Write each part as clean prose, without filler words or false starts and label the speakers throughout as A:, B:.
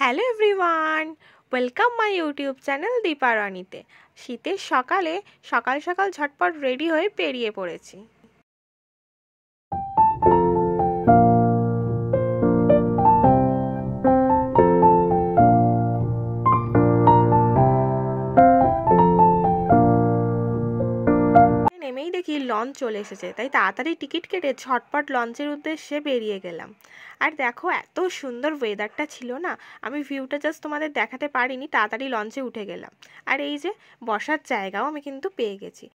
A: Hello everyone, welcome my YouTube channel Deepa রানীতে। শীতের সকালে সকাল সকাল ঝটপট রেডি হয়ে বেরিয়ে পড়েছি। নেমেই দেখি লঞ্চ চলে এসেছে, তাই তাড়াতাড়ি টিকিট কেটে ঝটপট লঞ্চের উদ্দেশ্যে বেরিয়ে গেলাম। আর দেখো, এত সুন্দর ওয়েদারটা ছিল না, আমি ভিউটা জাস্ট তোমাদের দেখাতে পারিনি, তাড়াতাড়ি লঞ্চে উঠে গেলাম। আর এই যে বসার জায়গাও আমি কিন্তু পেয়ে গেছি।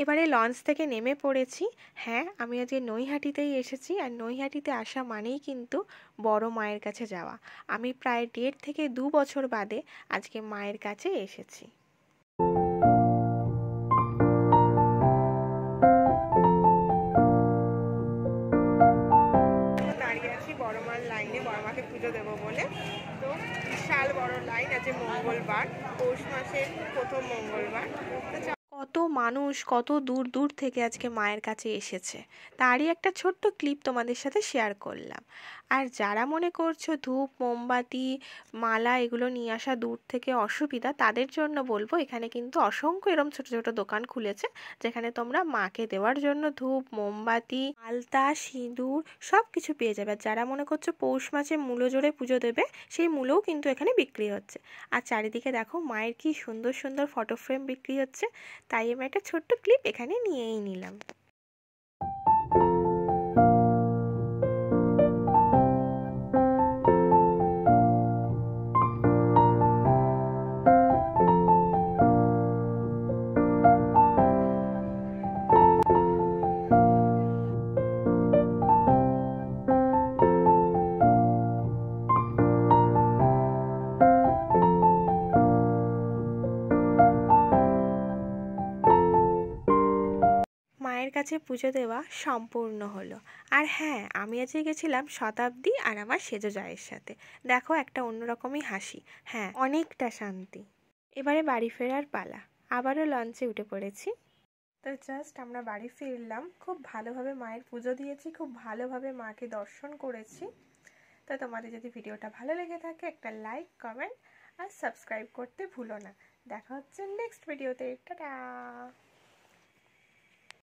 A: এবারে লঞ্চ থেকে নেমে পড়েছি। হ্যাঁ, আমি আজকে নৈহাটিতেই এসেছি, আর নৈহাটিতে আসা মানেই কিন্তু বড় মায়ের কাছে যাওয়া। আমি প্রায় 1.5 থেকে 2 বছর বাদে আজকে মায়ের কাছে এসেছি। দাঁড়িয়ে আছি বড় মার লাইনে, বড় মাকে পুজো দেবো বলে। তো বিশাল বড় লাইন, আছে মঙ্গলবার, পৌষ মাসের প্রথম মঙ্গলবার। কত মানুষ কত দূর দূর থেকে আজকে মায়ের কাছে এসেছে, তারই একটা ছোট্ট ক্লিপ তোমাদের সাথে শেয়ার করলাম। আর যারা মনে করছো ধূপ মোমবাতি মালা এগুলো নিয়ে আসা দূর থেকে অসুবিধা, তাদের জন্য বলবো এখানে কিন্তু অসংখ্য এরম ছোট ছোট দোকান খুলেছে, যেখানে তোমরা মাকে দেওয়ার জন্য ধূপ মোমবাতি আলতা সিঁদুর সব কিছু পেয়ে যাবে। আর যারা মনে করছো পৌষ মাসে মূলো জোড়ে পুজো দেবে, সেই মূলোও কিন্তু এখানে বিক্রি হচ্ছে। আর চারিদিকে দেখো মায়ের কি সুন্দর সুন্দর ফটো ফ্রেম বিক্রি হচ্ছে, তাই আমি একটা ছোট্ট ক্লিপ এখানে নিয়েই নিলাম। মায়ের কাছে পুজো দেওয়া সম্পূর্ণ হলো। আর হ্যাঁ, আমি আজকে গেছিলাম শতাব্দী আর আমার সেজো জায়ের সাথে। দেখো, একটা অন্যরকমই হাসি, হ্যাঁ অনেকটা শান্তি। এবারে বাড়ি ফেরার পালা, আবারও লঞ্চে উঠে পড়েছি। তো জাস্ট আমরা বাড়ি ফিরলাম, খুব ভালোভাবে মায়ের পুজো দিয়েছি, খুব ভালোভাবে মাকে দর্শন করেছি। তো তোমাদের যদি ভিডিওটা ভালো লেগে থাকে, একটা লাইক কমেন্ট আর সাবস্ক্রাইব করতে ভুলো না। দেখা হচ্ছে নেক্সট ভিডিওতে। টাটা।